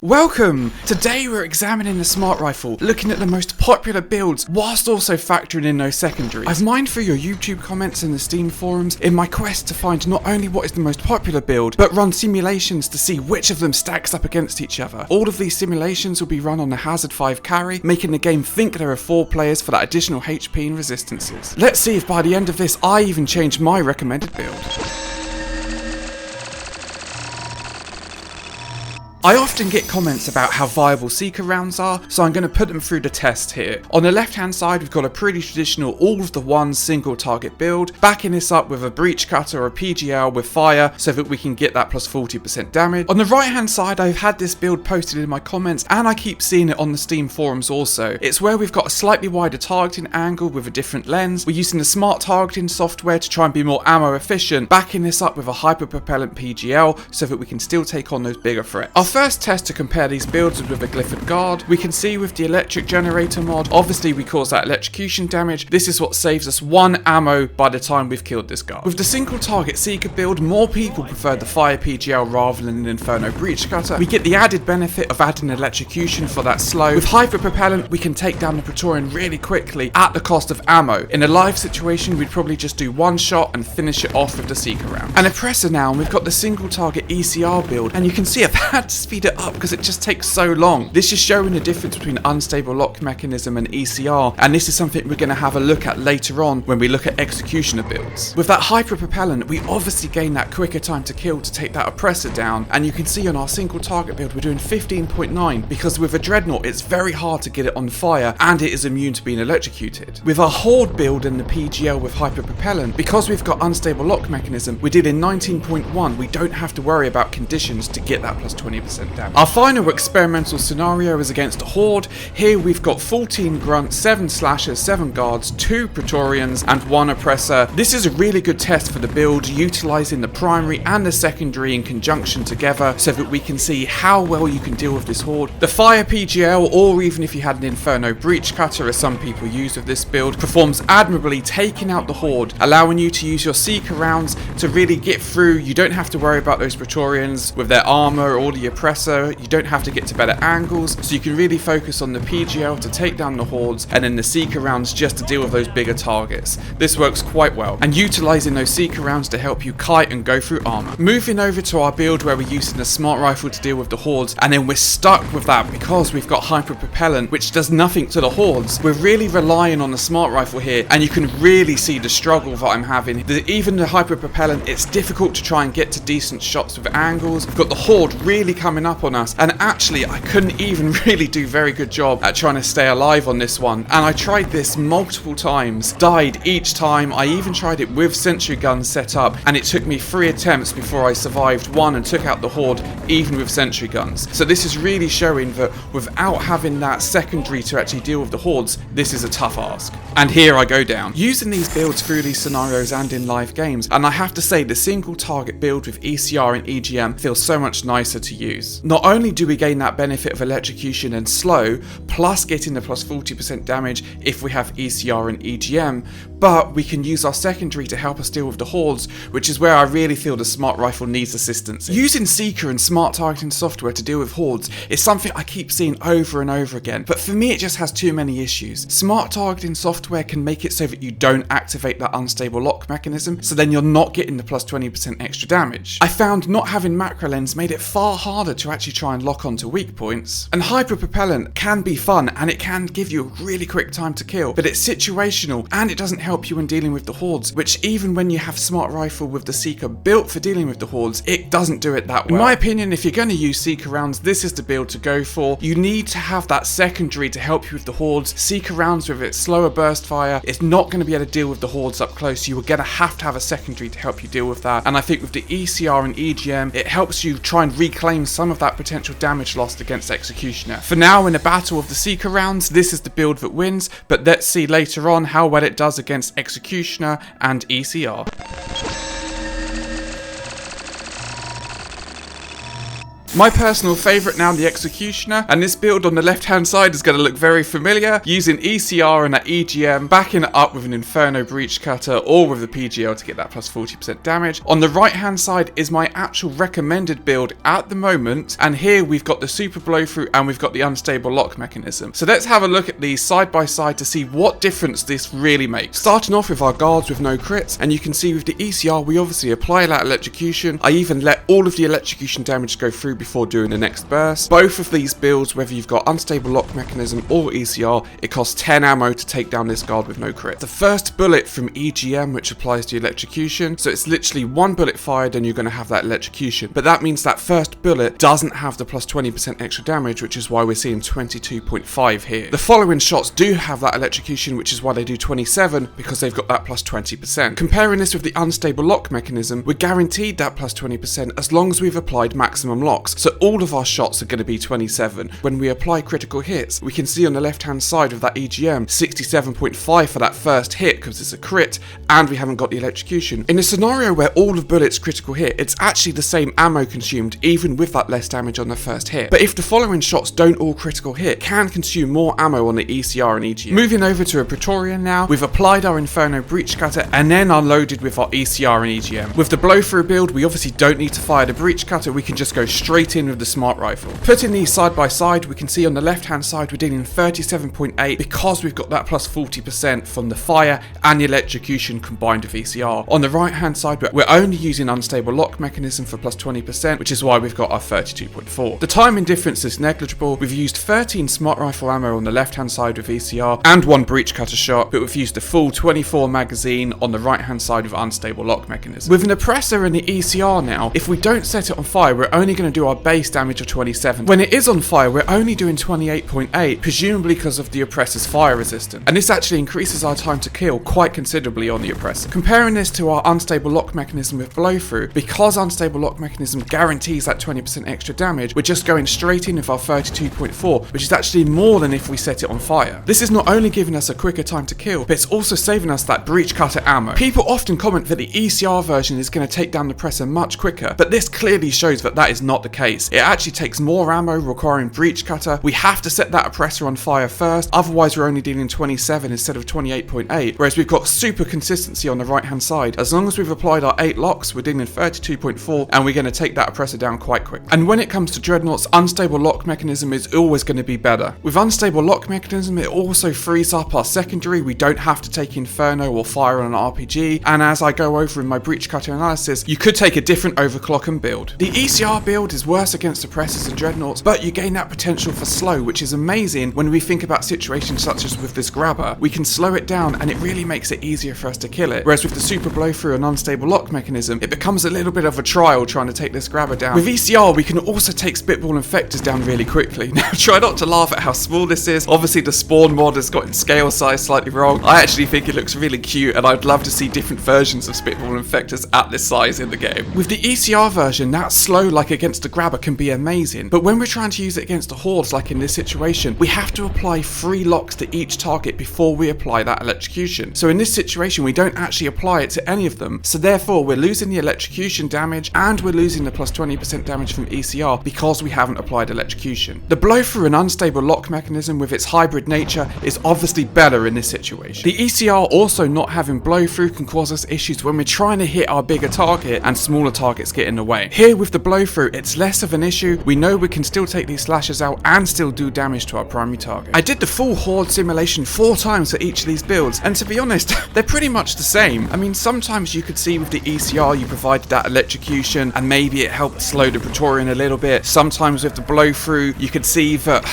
Welcome! Today we're examining the Smart Rifle, looking at the most popular builds, whilst also factoring in those secondaries. I've mined through your YouTube comments and the Steam forums in my quest to find not only what is the most popular build, but run simulations to see which of them stacks up against each other. All of these simulations will be run on the Hazard 5 carry, making the game think there are 4 players for that additional HP and resistances. Let's see if by the end of this I even change my recommended build. I often get comments about how viable Seeker rounds are, so I'm going to put them through the test here. On the left hand side we've got a pretty traditional all of the one single target build, backing this up with a breach cutter or a PGL with fire so that we can get that plus 40% damage. On the right hand side I've had this build posted in my comments and I keep seeing it on the Steam forums also. It's where we've got a slightly wider targeting angle with a different lens. We're using the smart targeting software to try and be more ammo efficient, backing this up with a hyper propellant PGL so that we can still take on those bigger threats. First test to compare these builds with a glyphed guard. We can see with the electric generator mod, obviously we cause that electrocution damage. This is what saves us 1 ammo by the time we've killed this guard. With the single target Seeker build, more people prefer the fire PGL rather than an Inferno breach cutter. We get the added benefit of adding electrocution for that slow. With hyper propellant we can take down the Praetorian really quickly at the cost of ammo. In a live situation we'd probably just do 1 shot and finish it off with the Seeker round. And Oppressor now, and we've got the single target ECR build, and you can see I've had to speed it up because it just takes so long. This is showing the difference between unstable lock mechanism and ECR, and this is something we're going to have a look at later on when we look at executioner builds. With that hyper propellant we obviously gain that quicker time to kill to take that Oppressor down, and you can see on our single target build we're doing 15.9 because with a Dreadnought it's very hard to get it on fire and it is immune to being electrocuted. With our Horde build and the PGL with hyper propellant, because we've got unstable lock mechanism, we're dealing 19.1. we don't have to worry about conditions to get that plus 20% damage. Our final experimental scenario is against a Horde. Here we've got 14 grunts, 7 slashers, 7 guards, 2 Praetorians and 1 Oppressor. This is a really good test for the build, utilising the primary and the secondary in conjunction together so that we can see how well you can deal with this Horde. The fire PGL, or even if you had an Inferno breach cutter as some people use with this build, performs admirably, taking out the Horde, allowing you to use your Seeker rounds to really get through. You don't have to worry about those Praetorians with their armour or the Oppressor. You don't have to get to better angles, so you can really focus on the PGL to take down the Hordes and then the Seeker rounds just to deal with those bigger targets. This works quite well, and utilising those Seeker rounds to help you kite and go through armour. Moving over to our build where we're using the Smart Rifle to deal with the Hordes, and then we're stuck with that because we've got hyper propellant which does nothing to the Hordes. We're really relying on the Smart Rifle here, and you can really see the struggle that I'm having. Even the hyper propellant, it's difficult to try and get to decent shots with angles. We've got the Horde really coming up on us, and actually I couldn't even really do a very good job at trying to stay alive on this one, and I tried this multiple times, died each time. I even tried it with sentry guns set up, and it took me 3 attempts before I survived one and took out the Horde even with sentry guns. So this is really showing that without having that secondary to actually deal with the Hordes, this is a tough ask. And here I go down, using these builds through these scenarios and in live games, and I have to say the single target build with ECR and EGM feels so much nicer to use. Not only do we gain that benefit of electrocution and slow, plus getting the plus 40% damage if we have ECR and EGM, but we can use our secondary to help us deal with the Hordes, which is where I really feel the Smart Rifle needs assistance. Using Seeker and smart targeting software to deal with Hordes is something I keep seeing over and over again, but for me it just has too many issues. Smart targeting software can make it so that you don't activate that unstable lock mechanism, so then you're not getting the plus 20% extra damage. I found not having macro lens made it far harder to actually try and lock onto weak points, and hyper propellant can be fun and it can give you a really quick time to kill, but it's situational and it doesn't help you in dealing with the Hordes, which even when you have Smart Rifle with the Seeker built for dealing with the Hordes, it doesn't do it that well. In my opinion, if you're going to use Seeker rounds, this is the build to go for. You need to have that secondary to help you with the Hordes. Seeker rounds with its slower burst fire, it's not going to be able to deal with the Hordes up close. You are going to have a secondary to help you deal with that, and I think with the ECR and EGM, it helps you try and reclaim some of that potential damage lost against Executioner. For now, in a battle of the Seeker rounds, this is the build that wins, but let's see later on how well it does against Executioner and ECR. My personal favourite now, the Executioner, and this build on the left hand side is going to look very familiar, using ECR and that EGM, backing it up with an Inferno Breach Cutter or with the PGL to get that plus 40% damage. On the right hand side is my actual recommended build at the moment, and here we've got the super blow through and we've got the unstable lock mechanism. So let's have a look at these side by side to see what difference this really makes. Starting off with our guards with no crits, and you can see with the ECR we obviously apply that electrocution. I even let all of the electrocution damage go through before doing the next burst. Both of these builds, whether you've got unstable lock mechanism or ECR, it costs 10 ammo to take down this guard with no crit. The first bullet from EGM, which applies to electrocution, so it's literally one bullet fired and you're going to have that electrocution, but that means that first bullet doesn't have the plus 20% extra damage, which is why we're seeing 22.5 here. The following shots do have that electrocution, which is why they do 27, because they've got that plus 20%. Comparing this with the unstable lock mechanism, we're guaranteed that plus 20% as long as we've applied maximum locks, so all of our shots are going to be 27. When we apply critical hits, we can see on the left hand side of that EGM 67.5 for that first hit because it's a crit and we haven't got the electrocution. In a scenario where all of bullets critical hit, it's actually the same ammo consumed even with that less damage on the first hit. But if the following shots don't all critical hit, it can consume more ammo on the ECR and EGM. Moving over to a Praetorian now, we've applied our Inferno Breach Cutter and then unloaded with our ECR and EGM. With the blow through build, we obviously don't need to fire the Breach Cutter, we can just go straight in with the Smart Rifle. Putting these side by side, we can see on the left hand side we're dealing 37.8 because we've got that plus 40% from the fire and the electrocution combined with ECR. On the right hand side, we're only using unstable lock mechanism for plus 20%, which is why we've got our 32.4. The timing difference is negligible. We've used 13 Smart Rifle ammo on the left hand side with ECR and one Breach Cutter shot, but we've used the full 24 magazine on the right hand side with unstable lock mechanism. With an oppressor and the ECR now, if we don't set it on fire, we're only going to do our base damage of 27. When it is on fire, we're only doing 28.8, presumably because of the oppressor's fire resistance, and this actually increases our time to kill quite considerably on the oppressor. Comparing this to our unstable lock mechanism with blow through, because unstable lock mechanism guarantees that 20% extra damage, we're just going straight in with our 32.4, which is actually more than if we set it on fire. This is not only giving us a quicker time to kill, but it's also saving us that Breach Cutter ammo. People often comment that the ECR version is going to take down the oppressor much quicker, but this clearly shows that that is not the case. It actually takes more ammo requiring Breach Cutter. We have to set that oppressor on fire first, otherwise we're only dealing 27 instead of 28.8, whereas we've got super consistency on the right hand side. As long as we've applied our 8 locks, we're dealing 32.4 and we're going to take that oppressor down quite quick. And when it comes to Dreadnoughts, unstable lock mechanism is always going to be better. With unstable lock mechanism, it also frees up our secondary. We don't have to take Inferno or fire on an RPG, and as I go over in my Breach Cutter analysis, you could take a different overclock and build. The ECR build is worse against oppressors and Dreadnoughts, but you gain that potential for slow, which is amazing when we think about situations such as with this grabber. We can slow it down and it really makes it easier for us to kill it, whereas with the super blow through and unstable lock mechanism, it becomes a little bit of a trial trying to take this grabber down. With ECR, we can also take Spitball Infectors down really quickly. Now try not to laugh at how small this is. Obviously the spawn mod has got its scale size slightly wrong. I actually think it looks really cute and I'd love to see different versions of Spitball Infectors at this size in the game. With the ECR version, that slow like against a grabber can be amazing, but when we're trying to use it against the hordes like in this situation, we have to apply 3 locks to each target before we apply that electrocution. So in this situation we don't actually apply it to any of them, so therefore we're losing the electrocution damage and we're losing the plus 20% damage from ECR because we haven't applied electrocution. The blow through an unstable lock mechanism with its hybrid nature is obviously better in this situation. The ECR also not having blow through can cause us issues when we're trying to hit our bigger target and smaller targets get in the way. Here with the blow through, it's less of an issue. We know we can still take these slashes out and still do damage to our primary target. I did the full horde simulation 4 times for each of these builds, and to be honest, they're pretty much the same. I mean, sometimes you could see with the ECR you provided that electrocution and maybe it helped slow the Praetorian a little bit. Sometimes with the blow through, you could see that,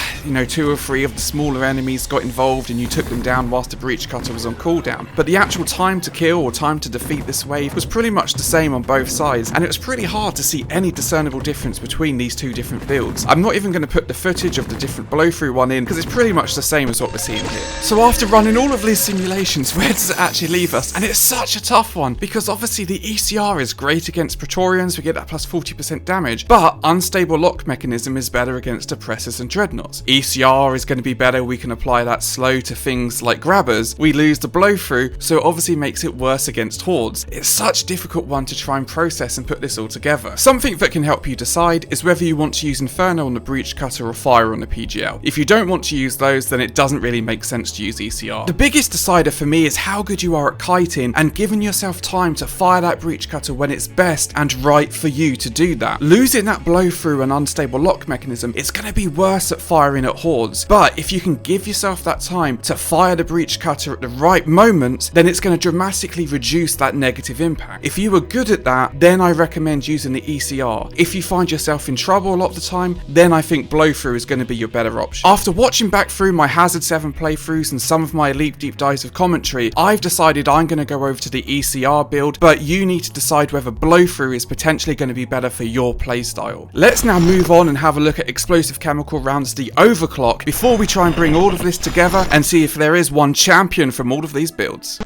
2 or 3 of the smaller enemies got involved and you took them down whilst the Breach Cutter was on cooldown. But the actual time to kill or time to defeat this wave was pretty much the same on both sides, and it was pretty hard to see any discernible difference between these 2 different builds. I'm not even going to put the footage of the different blow through one in because it's pretty much the same as what we're seeing here. So after running all of these simulations, where does it actually leave us? And it's such a tough one because obviously the ECR is great against Praetorians, we get that plus 40% damage, but unstable lock mechanism is better against oppressors and Dreadnoughts. ECR is going to be better, we can apply that slow to things like grabbers. We lose the blow through, so it obviously makes it worse against hordes. It's such a difficult one to try and process and put this all together. Something that can help you decide decide is whether you want to use Inferno on the breach cutter or fire on the PGL. If you don't want to use those, then it doesn't really make sense to use ECR. The biggest decider for me is how good you are at kiting and giving yourself time to fire that breach cutter when it's best and right for you to do that. Losing that blow through an unstable lock mechanism is going to be worse at firing at hordes, but if you can give yourself that time to fire the breach cutter at the right moment, then it's going to dramatically reduce that negative impact. If you are good at that, then I recommend using the ECR. If you find yourself in trouble a lot of the time, then I think blow through is going to be your better option. After watching back through my Hazard 7 playthroughs and some of my Elite Deep Dives of commentary, I've decided I'm going to go over to the ECR build, but you need to decide whether blow through is potentially going to be better for your playstyle. Let's now move on and have a look at explosive chemical rounds, the overclock, before we try and bring all of this together and see if there is one champion from all of these builds.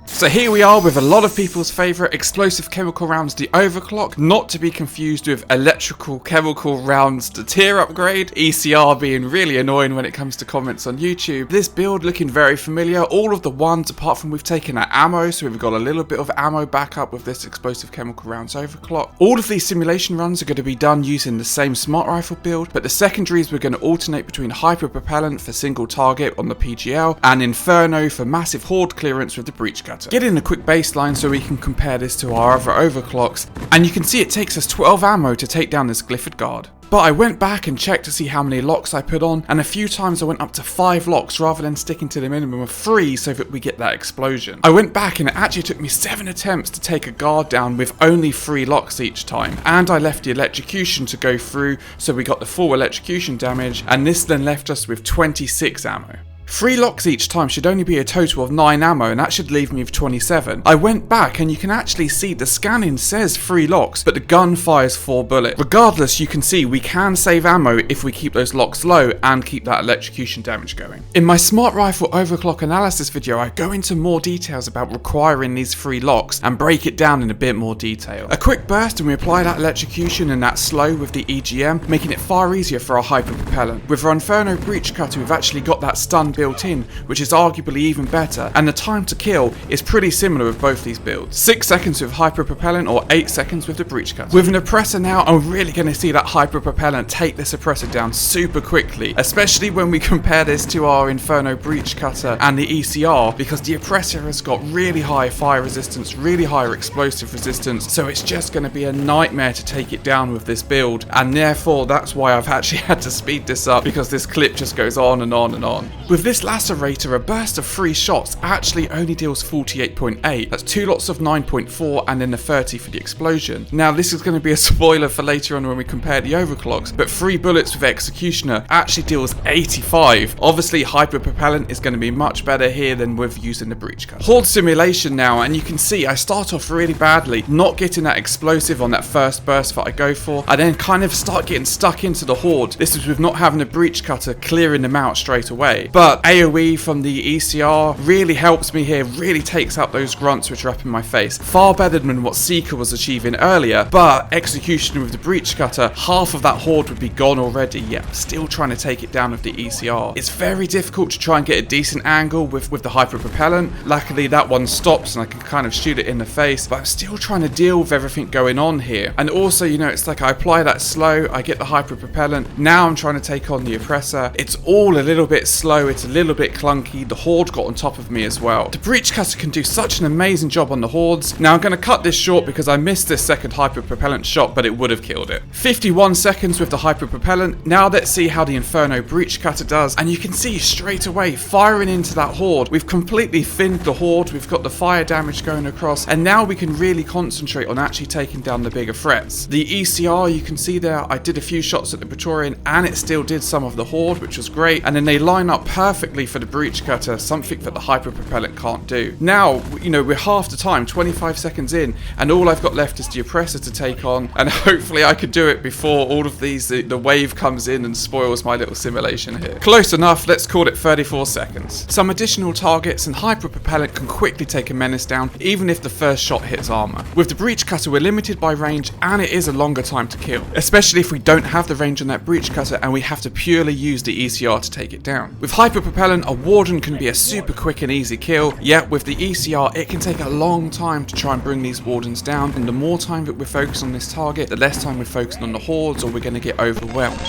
So here we are with a lot of people's favourite explosive chemical rounds, the overclock, not to be confused with electrical chemical rounds, the tier upgrade, ECR being really annoying when it comes to comments on YouTube. This build looking very familiar, all of the ones apart from we've taken our ammo, so we've got a little bit of ammo backup with this explosive chemical rounds overclock. All of these simulation runs are going to be done using the same smart rifle build, but the secondaries we're going to alternate between hyper propellant for single target on the PGL and Inferno for massive horde clearance with the breach cutter. Get in a quick baseline so we can compare this to our other overclocks, and you can see it takes us 12 ammo to take down this glyphid guard. But I went back and checked to see how many locks I put on, and a few times I went up to 5 locks rather than sticking to the minimum of 3 so that we get that explosion. I went back and it actually took me 7 attempts to take a guard down with only 3 locks each time, and I left the electrocution to go through so we got the full electrocution damage, and this then left us with 26 ammo. 3 locks each time should only be a total of 9 ammo, and that should leave me with 27. I went back and you can actually see the scanning says 3 locks, but the gun fires 4 bullets. Regardless, you can see we can save ammo if we keep those locks low and keep that electrocution damage going. In my smart rifle overclock analysis video, I go into more details about requiring these 3 locks and break it down in a bit more detail. A quick burst and we apply that electrocution and that slow with the EGM, making it far easier for our hyper propellant. With our Inferno breach cutter, we've actually got that stun built in, which is arguably even better, and the time to kill is pretty similar with both these builds. 6 seconds with hyper propellant or 8 seconds with the breach cutter. With an oppressor now, I'm really going to see that hyper propellant take this oppressor down super quickly, especially when we compare this to our Inferno breach cutter and the ECR, because the oppressor has got really high fire resistance, really high explosive resistance, so it's just going to be a nightmare to take it down with this build, and therefore that's why I've actually had to speed this up, because this clip just goes on and on and on. With this lacerator, a burst of 3 shots actually only deals 48.8. That's 2 lots of 9.4 and then the 30 for the explosion. Now this is going to be a spoiler for later on when we compare the overclocks, but 3 bullets with Executioner actually deals 85. Obviously hyper propellant is going to be much better here than with using the breach cutter. Horde simulation now, and you can see I start off really badly, not getting that explosive on that first burst that I go for. I then kind of start getting stuck into the horde. This is with not having a breach cutter clearing them out straight away. But AoE from the ECR really helps me here, really takes out those grunts which are up in my face. Far better than what Seeker was achieving earlier, but Execution with the breach cutter, half of that horde would be gone already, yet I'm still trying to take it down with the ECR. It's very difficult to try and get a decent angle with the hyper propellant. Luckily that one stops and I can kind of shoot it in the face, but I'm still trying to deal with everything going on here. And also, you know, it's like I apply that slow, I get the hyper propellant, now I'm trying to take on the oppressor. It's all a little bit slow, it's a little bit clunky, the horde got on top of me as well. The breach cutter can do such an amazing job on the hordes. Now I'm going to cut this short because I missed this second hyper propellant shot, but it would have killed it. 51 seconds with the hyper propellant. Now let's see how the Inferno breach cutter does, and you can see straight away firing into that horde. We've completely thinned the horde, we've got the fire damage going across, and now we can really concentrate on actually taking down the bigger threats. The ECR, you can see there, I did a few shots at the Praetorian and it still did some of the horde, which was great, and then they line up perfectly for the breach cutter, something that the hyper propellant can't do. Now, you know, we're half the time, 25 seconds in, and all I've got left is the oppressor to take on, and hopefully I could do it before all of these, the wave comes in and spoils my little simulation here. Close enough, let's call it 34 seconds. Some additional targets and hyper propellant can quickly take a menace down, even if the first shot hits armor. With the breach cutter, we're limited by range, and it is a longer time to kill, especially if we don't have the range on that breach cutter and we have to purely use the ECR to take it down. With hyper Hyper-propellant, a Warden can be a super quick and easy kill, yet with the ECR it can take a long time to try and bring these Wardens down, and the more time that we're focused on this target, the less time we're focused on the hordes, or we're going to get overwhelmed.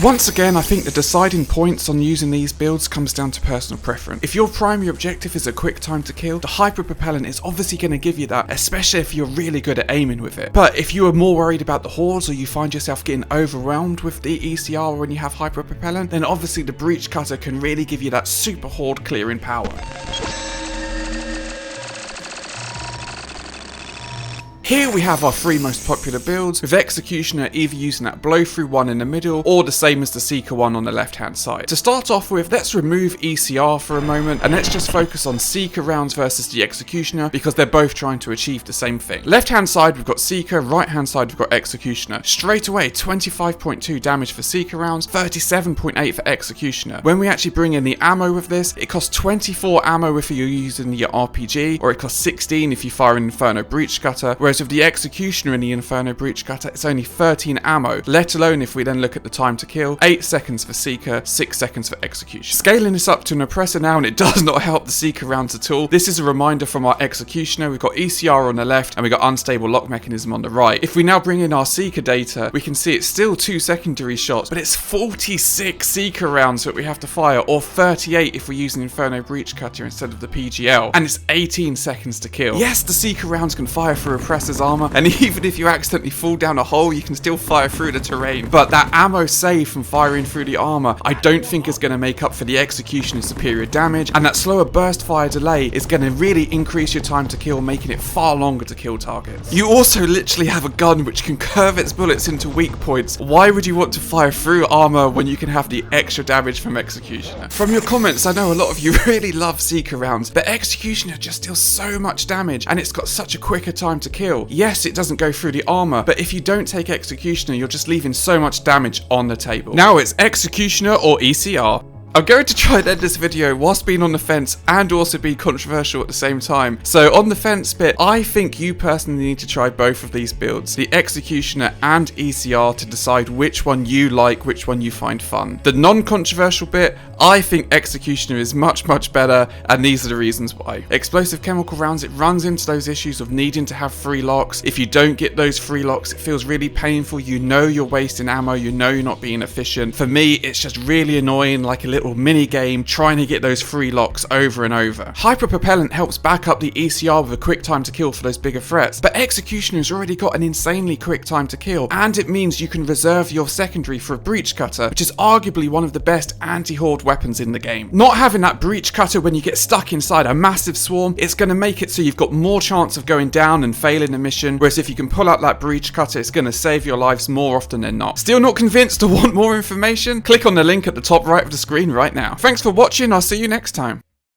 Once again, I think the deciding points on using these builds comes down to personal preference. If your primary objective is a quick time to kill, the hyper-propellant is obviously going to give you that, especially if you're really good at aiming with it. But if you are more worried about the hordes, or you find yourself getting overwhelmed with the ECR when you have hyper-propellant, then obviously the breach cutter can really give you that super horde clearing power. Here we have our three most popular builds, with Executioner either using that blow through one in the middle, or the same as the Seeker one on the left hand side. To start off with, let's remove ECR for a moment, and let's just focus on Seeker rounds versus the Executioner, because they're both trying to achieve the same thing. Left hand side we've got Seeker, right hand side we've got Executioner. Straight away, 25.2 damage for Seeker rounds, 37.8 for Executioner. When we actually bring in the ammo with this, it costs 24 ammo if you're using your RPG, or it costs 16 if you fire an Inferno Breach Cutter, whereas with the Executioner in the Inferno Breach Cutter, it's only 13 ammo, let alone if we then look at the time to kill, 8 seconds for Seeker, 6 seconds for Execution. Scaling this up to an Oppressor now, and it does not help the Seeker rounds at all. This is a reminder from our Executioner, we've got ECR on the left, and we've got Unstable Lock Mechanism on the right. If we now bring in our Seeker data, we can see it's still 2 secondary shots, but it's 46 Seeker rounds that we have to fire, or 38 if we're using Inferno Breach Cutter instead of the PGL, and it's 18 seconds to kill. Yes, the Seeker rounds can fire through Oppressor's armor, and even if you accidentally fall down a hole, you can still fire through the terrain. But that ammo save from firing through the armor, I don't think is going to make up for the Executioner's superior damage, and that slower burst fire delay is going to really increase your time to kill, making it far longer to kill targets. You also literally have a gun which can curve its bullets into weak points. Why would you want to fire through armor when you can have the extra damage from Executioner? From your comments, I know a lot of you really love Seeker rounds, but Executioner just deals so much damage, and it's got such a quicker time to kill. Yes, it doesn't go through the armor, but if you don't take Executioner, you're just leaving so much damage on the table. Now it's Executioner or ECR. I'm going to try and end this video whilst being on the fence and also being controversial at the same time. So on the fence bit, I think you personally need to try both of these builds, the Executioner and ECR, to decide which one you like, which one you find fun. The non-controversial bit, I think Executioner is much better, and these are the reasons why. Explosive chemical rounds, it runs into those issues of needing to have free locks. If you don't get those free locks, it feels really painful. You know you're wasting ammo, you know you're not being efficient. For me, it's just really annoying, like a little mini game trying to get those free locks over and over. Hyper-propellant helps back up the ECR with a quick time to kill for those bigger threats, but Executioner's already got an insanely quick time to kill, and it means you can reserve your secondary for a breach cutter, which is arguably one of the best anti-horde weapons in the game. Not having that breach cutter when you get stuck inside a massive swarm, it's going to make it so you've got more chance of going down and failing the mission, whereas if you can pull out that breach cutter, it's going to save your lives more often than not. Still not convinced or want more information? Click on the link at the top right of the screen right now. Thanks for watching, I'll see you next time.